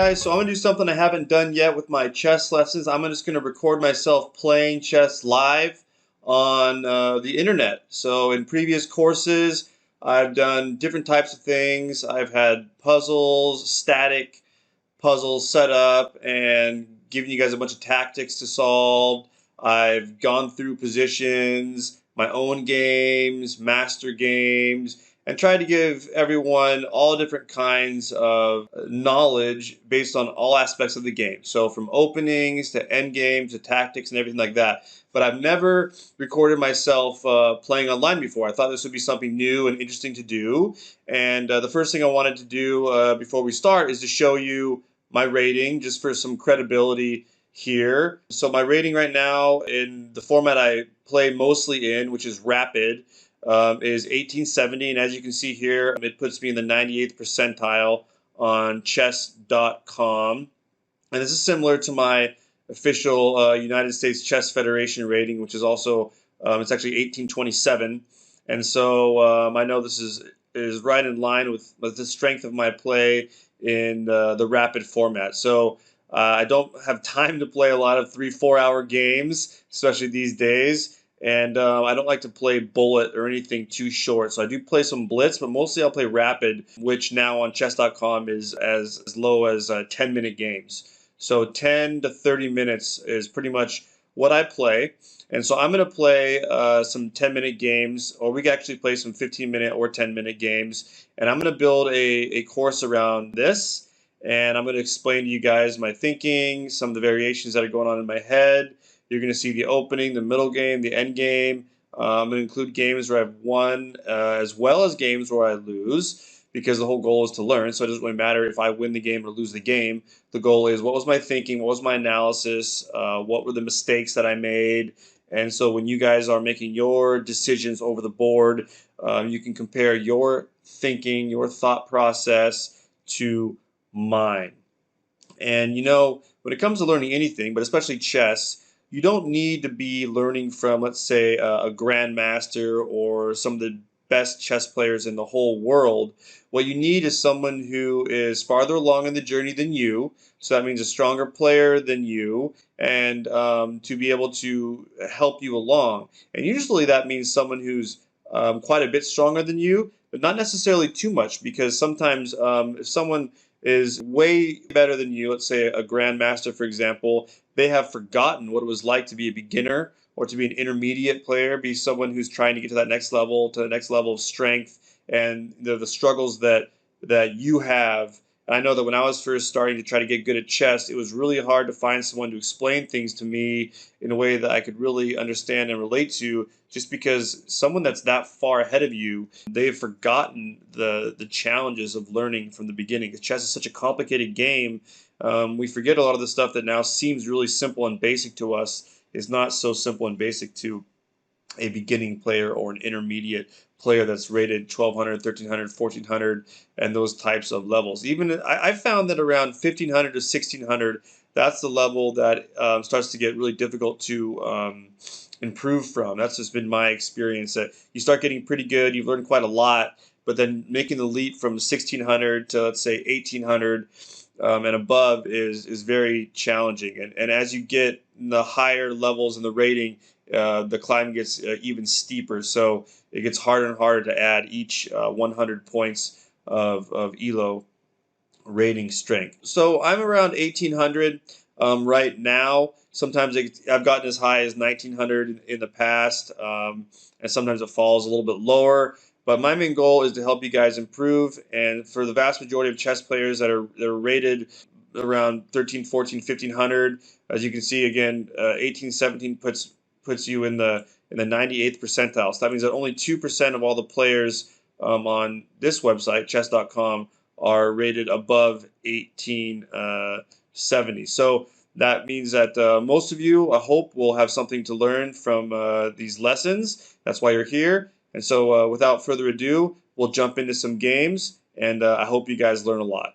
Guys, so I'm going to do something I haven't done yet with my chess lessons. I'm just going to record myself playing chess live on the internet. So in previous courses, I've done different types of things. I've had puzzles, static puzzles set up, and given you guys a bunch of tactics to solve. I've gone through positions, my own games, master games, and tried to give everyone all different kinds of knowledge based on all aspects of the game. So from openings to end games to tactics and everything like that. But I've never recorded myself playing online before. I thought this would be something new and interesting to do. And the first thing I wanted to do before we start is to show you my rating just for some credibility here. So my rating right now in the format I play mostly in, which is rapid, is 1870. And as you can see here, it puts me in the 98th percentile on chess.com. And this is similar to my official United States Chess Federation rating, which is also, it's actually 1827. And so I know this is right in line with the strength of my play in the rapid format. So I don't have time to play a lot of 3-4 hour games, especially these days. And I don't like to play bullet or anything too short. So I do play some blitz, but mostly I'll play rapid, which now on chess.com is as low as 10-minute games. So 10 to 30 minutes is pretty much what I play. And so I'm going to play some 10-minute games, or we can actually play some 15-minute or 10-minute games. And I'm going to build a course around this. And I'm going to explain to you guys my thinking, some of the variations that are going on in my head. You're going to see the opening, the middle game, the end game. I'm going to include games where I've won as well as games where I lose, because the whole goal is to learn. So it doesn't really matter if I win the game or lose the game. The goal is, what was my thinking? What was my analysis? What were the mistakes that I made? And so when you guys are making your decisions over the board, you can compare your thinking, your thought process to mine. And when it comes to learning anything, but especially chess, you don't need to be learning from, let's say, a grandmaster or some of the best chess players in the whole world. What you need is someone who is farther along in the journey than you. So that means a stronger player than you, and to be able to help you along. And usually that means someone who's quite a bit stronger than you, but not necessarily too much, because sometimes if someone is way better than you, let's say a grandmaster, for example, they have forgotten what it was like to be a beginner or to be an intermediate player, be someone who's trying to get to that next level, to the next level of strength, and the struggles that you have. And I know that when I was first starting to try to get good at chess, it was really hard to find someone to explain things to me in a way that I could really understand and relate to, just because someone that's that far ahead of you, they've forgotten the challenges of learning from the beginning. Because chess is such a complicated game, we forget a lot of the stuff that now seems really simple and basic to us is not so simple and basic to a beginning player or an intermediate player that's rated 1200, 1300, 1400, and those types of levels. Even I found that around 1500 to 1600, that's the level that starts to get really difficult to improve from. That's just been my experience, that you start getting pretty good, you've learned quite a lot, but then making the leap from 1600 to, let's say, 1800 and above is very challenging. And as you get the higher levels in the rating, the climb gets even steeper. So it gets harder and harder to add each 100 points of ELO rating strength. So I'm around 1800 right now. Sometimes I've gotten as high as 1900 in the past, and sometimes it falls a little bit lower. But my main goal is to help you guys improve. And for the vast majority of chess players that are rated around 13, 14, 1500, as you can see again, 1817 puts you in the 98th percentile. So that means that only 2% of all the players on this website, chess.com, are rated above 1870. So that means that most of you, I hope, will have something to learn from these lessons. That's why you're here. And so without further ado, we'll jump into some games, and I hope you guys learn a lot.